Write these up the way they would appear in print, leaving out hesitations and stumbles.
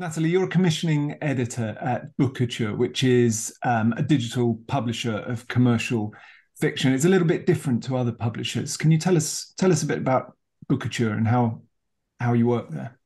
Natalie, you're a commissioning editor at Bookouture, which is a digital publisher of commercial fiction. It's a little bit different to other publishers. Can you tell us a bit about Bookouture and how you work there?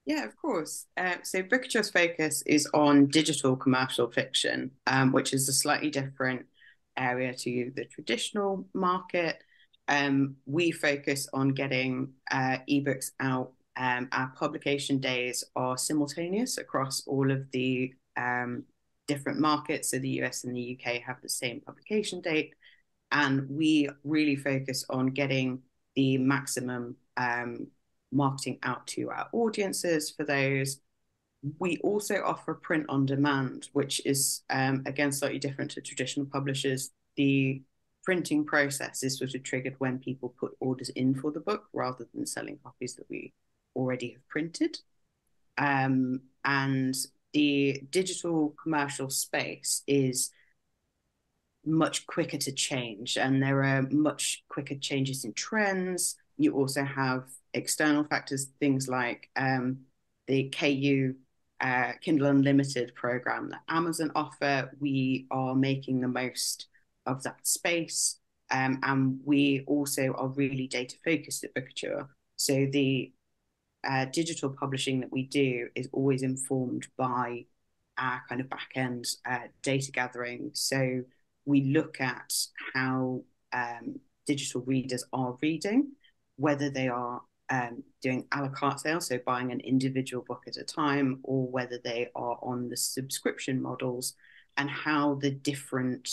Yeah, of course. So Bookouture's focus is on digital commercial fiction, which is a slightly different area to the traditional market. We focus on getting ebooks out. Our publication days are simultaneous across all of the different markets. So the US and the UK have the same publication date. And we really focus on getting the maximum marketing out to our audiences for those. We also offer print on demand, which is, again, slightly different to traditional publishers. The printing process is sort of triggered when people put orders in for the book rather than selling copies that we already have printed. And the digital commercial space is much quicker to change, and there are much quicker changes in trends. You also have external factors, things like the KU Kindle Unlimited program that Amazon offer. We are making the most of that space. And we also are really data focused at Bookouture. So the digital publishing that we do is always informed by our kind of back end data gathering. So we look at how digital readers are reading, whether they are doing a la carte sales, so buying an individual book at a time, or whether they are on the subscription models, and how the different,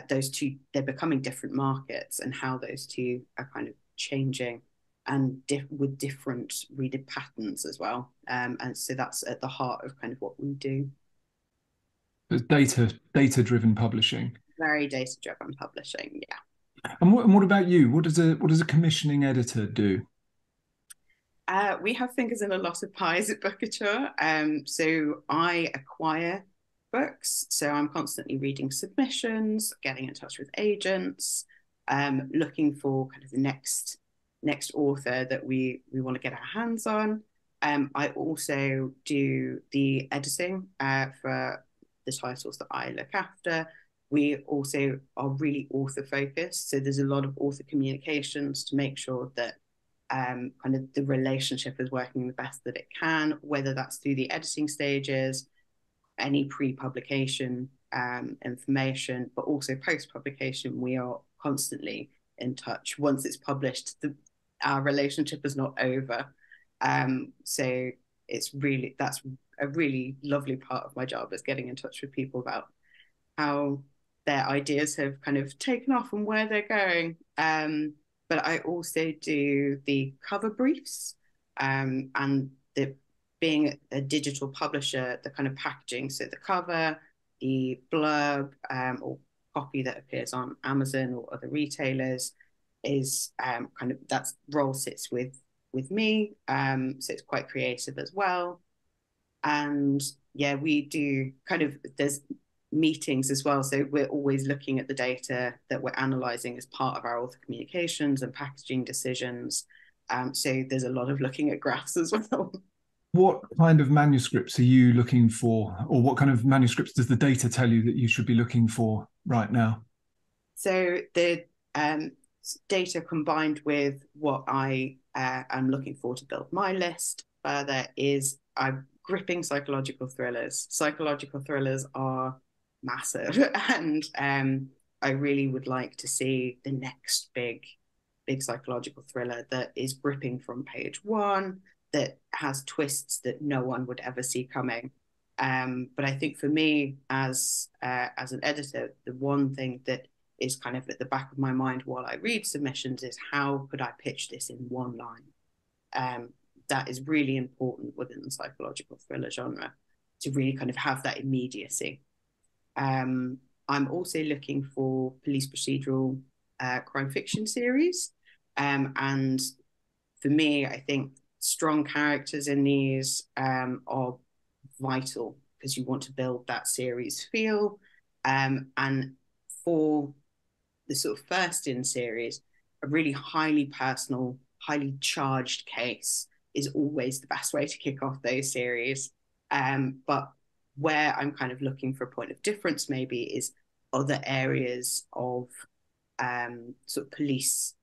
those two, they're becoming different markets, and how those two are kind of changing and with different reader patterns as well. And so that's at the heart of kind of what we do. It's data-driven publishing. Very data-driven publishing, yeah. And what about you? What does a commissioning editor do? We have fingers in a lot of pies at Bookouture. So I acquire books. So I'm constantly reading submissions, getting in touch with agents, looking for kind of the next author that we want to get our hands on. I also do the editing for the titles that I look after. We also are really author focused. So there's a lot of author communications to make sure that kind of the relationship is working the best that it can, whether that's through the editing stages, any pre-publication information, but also post-publication. We are constantly in touch. Once it's published, our relationship is not over. So that's a really lovely part of my job, is getting in touch with people about how their ideas have kind of taken off and where they're going. But I also do the cover briefs, and being a digital publisher, the kind of packaging, so the cover, the blurb, or copy that appears on Amazon or other retailers is kind of, that role sits with me. So it's quite creative as well. And yeah, we do kind of, there's meetings as well. So we're always looking at the data that we're analyzing as part of our author communications and packaging decisions. So there's a lot of looking at graphs as well. What kind of manuscripts are you looking for, or what kind of manuscripts does the data tell you that you should be looking for right now? So the data combined with what I am looking for to build my list further is I'm gripping psychological thrillers. Psychological thrillers are massive, and I really would like to see the next big psychological thriller that is gripping from page one, that has twists that no one would ever see coming. But I think for me, as an editor, the one thing that is kind of at the back of my mind while I read submissions is, how could I pitch this in one line? That is really important within the psychological thriller genre, to really kind of have that immediacy. I'm also looking for police procedural crime fiction series. And for me, I think strong characters in these are vital, because you want to build that series feel. And for the sort of first in series, a really highly personal, highly charged case is always the best way to kick off those series. But where I'm kind of looking for a point of difference maybe is other areas of sort of police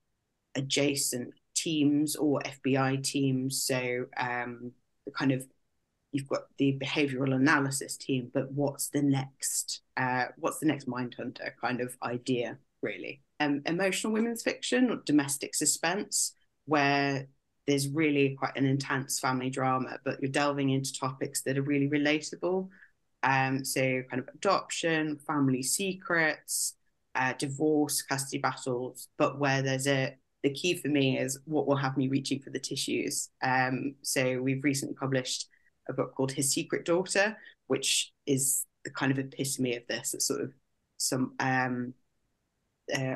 adjacent teams or FBI teams. So the kind of, you've got the behavioral analysis team, but what's the next Mindhunter kind of idea, really? Emotional women's fiction or domestic suspense, where there's really quite an intense family drama, but you're delving into topics that are really relatable. So kind of adoption, family secrets, divorce, custody battles, but where the key for me is what will have me reaching for the tissues. So we've recently published a book called His Secret Daughter, which is the kind of epitome of this. It's sort of some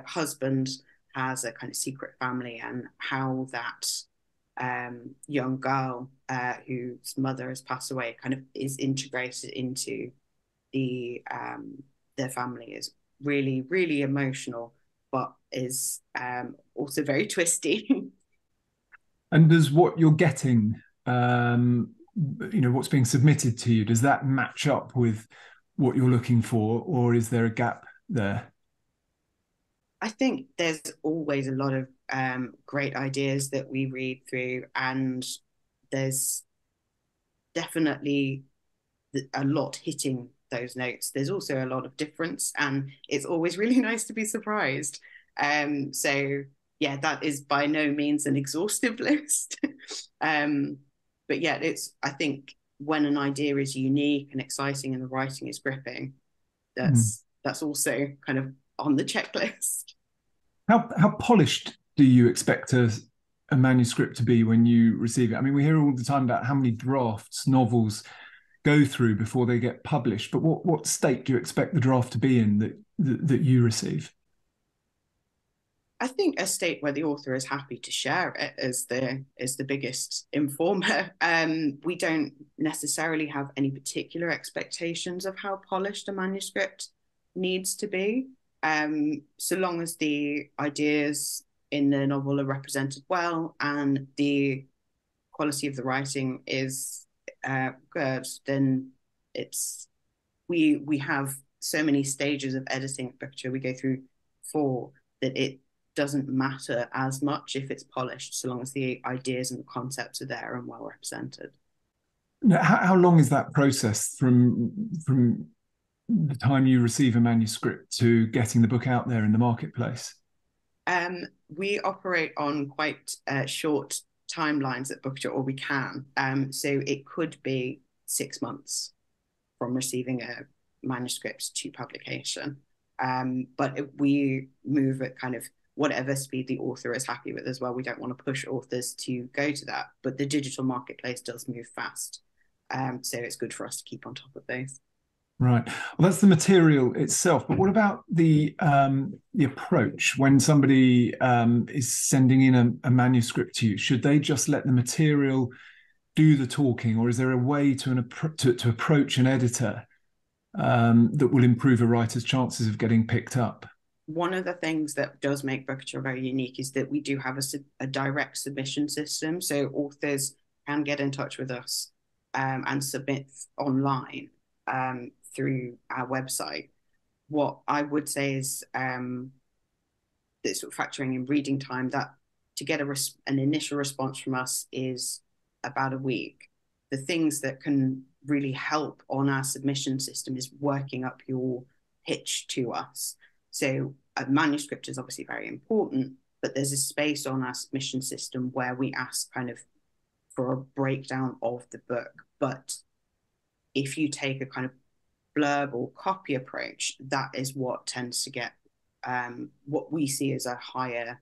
husband has a kind of secret family, and how that young girl whose mother has passed away kind of is integrated into their family is really, really emotional, but is also very twisty. And does what you're getting, what's being submitted to you, does that match up with what you're looking for, or is there a gap there? I think there's always a lot of great ideas that we read through, and there's definitely a lot hitting those notes. There's also a lot of difference, and it's always really nice to be surprised. So yeah, that is by no means an exhaustive list. But yeah, I think when an idea is unique and exciting and the writing is gripping, that's also kind of on the checklist. How polished do you expect a manuscript to be when you receive it? I mean, we hear all the time about how many drafts novels go through before they get published, but what state do you expect the draft to be in that you receive? I think a state where the author is happy to share it is the biggest informer. We don't necessarily have any particular expectations of how polished a manuscript needs to be. So long as the ideas in the novel are represented well and the quality of the writing is good, then we have so many stages of editing at Bookouture. We go through 4 that it doesn't matter as much if it's polished, so long as the ideas and the concepts are there and well represented. Now, how long is that process from the time you receive a manuscript to getting the book out there in the marketplace? We operate on quite short timelines at Bookouture, or we can. So it could be 6 months from receiving a manuscript to publication. But we move at kind of whatever speed the author is happy with as well. We don't want to push authors to go to that, but the digital marketplace does move fast. So it's good for us to keep on top of those. Right. Well, that's the material itself. But what about the approach when somebody is sending in a manuscript to you? Should they just let the material do the talking, or is there a way to approach an editor that will improve a writer's chances of getting picked up? One of the things that does make Bookouture very unique is that we do have a direct submission system. So authors can get in touch with us and submit online through our website. What I would say is that sort of factoring in reading time, that to get an initial response from us is about a week. The things that can really help on our submission system is working up your pitch to us. So a manuscript is obviously very important, but there's a space on our submission system where we ask kind of for a breakdown of the book. But if you take a kind of blurb or copy approach, that is what tends to get what we see as a higher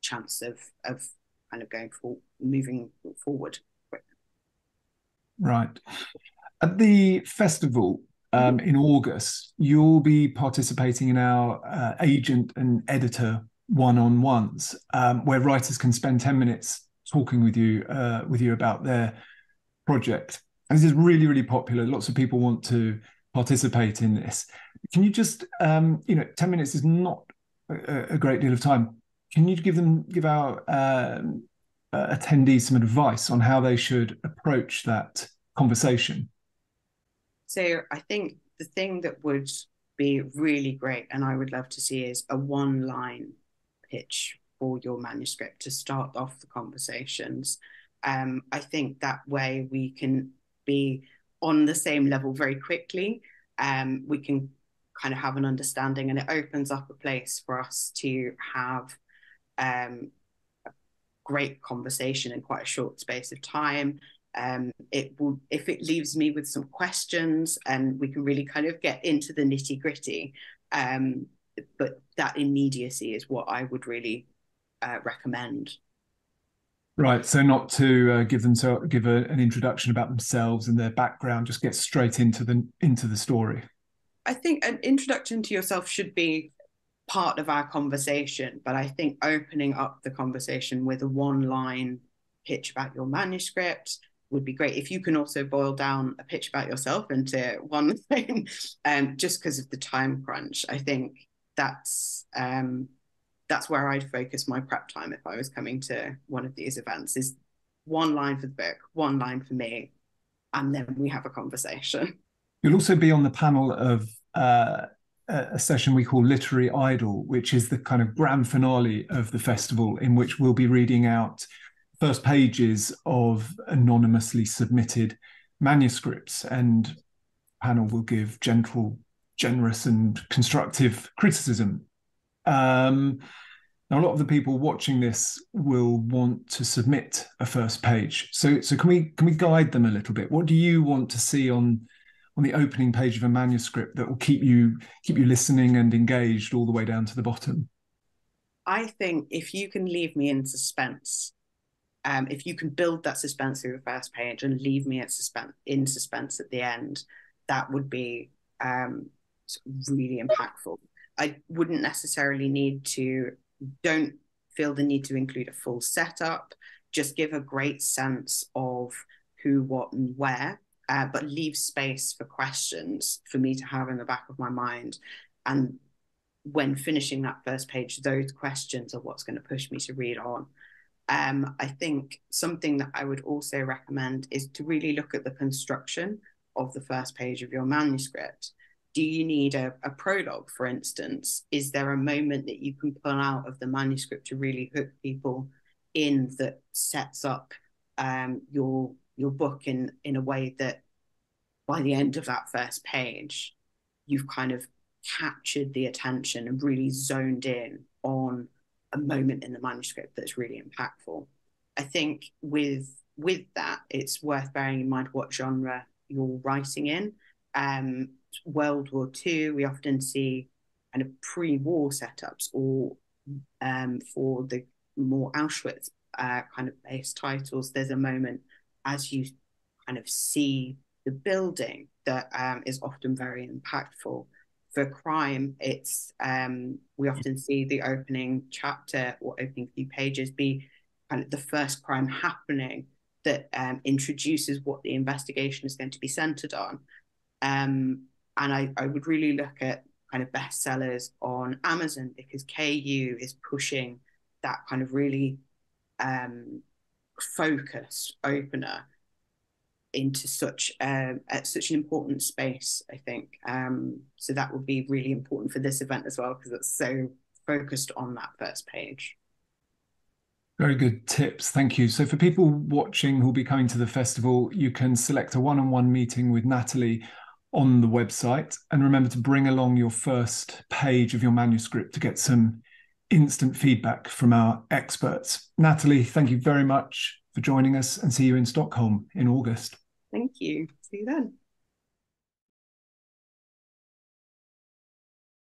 chance of kind of moving forward. Right. At the festival in August, you'll be participating in our agent and editor one-on-ones, where writers can spend 10 minutes talking with you about their project. And this is really, really popular. Lots of people want to participate in this. Can you just, 10 minutes is not a great deal of time. Can you give our attendees some advice on how they should approach that conversation? So I think the thing that would be really great, and I would love to see, is a one-line pitch for your manuscript to start off the conversations. I think that way we can be on the same level very quickly. We can kind of have an understanding, and it opens up a place for us to have a great conversation in quite a short space of time. It will, if it leaves me with some questions, and we can really kind of get into the nitty gritty. But that immediacy is what I would really recommend. Right, so not to give an introduction about themselves and their background, just get straight into the story. I think an introduction to yourself should be part of our conversation, but I think opening up the conversation with a one-line pitch about your manuscript would be great. If you can also boil down a pitch about yourself into one thing, just because of the time crunch, I think that's where I'd focus my prep time if I was coming to one of these events, is one line for the book, one line for me, and then we have a conversation. You'll also be on the panel of a session we call Literary Idol, which is the kind of grand finale of the festival, in which we'll be reading out first pages of anonymously submitted manuscripts, and the panel will give gentle, generous and constructive criticism. Now, a lot of the people watching this will want to submit a first page. So can we guide them a little bit? What do you want to see on the opening page of a manuscript that will keep you listening and engaged all the way down to the bottom? I think if you can leave me in suspense, if you can build that suspense through the first page and leave me in suspense at the end, that would be really impactful. I wouldn't necessarily don't feel the need to include a full setup, just give a great sense of who, what, and where, but leave space for questions for me to have in the back of my mind. And when finishing that first page, those questions are what's going to push me to read on. I think something that I would also recommend is to really look at the construction of the first page of your manuscript. Do you need a prologue, for instance? Is there a moment that you can pull out of the manuscript to really hook people in, that sets up your book in a way that by the end of that first page, you've kind of captured the attention and really zoned in on a moment in the manuscript that's really impactful? I think with that, it's worth bearing in mind what genre you're writing in. World War II, we often see kind of pre-war setups, or for the more Auschwitz kind of based titles, there's a moment as you kind of see the building that is often very impactful. For crime, it's we often see the opening chapter or opening few pages be kind of the first crime happening that introduces what the investigation is going to be centered on. And I would really look at kind of bestsellers on Amazon, because KU is pushing that kind of really focused opener into such an important space, I think. So that would be really important for this event as well, because it's so focused on that first page. Very good tips, thank you. So for people watching who'll be coming to the festival, you can select a one-on-one meeting with Natalie on the website, and remember to bring along your first page of your manuscript to get some instant feedback from our experts. Natalie, thank you very much for joining us, and see you in Stockholm in August. Thank you. See you then.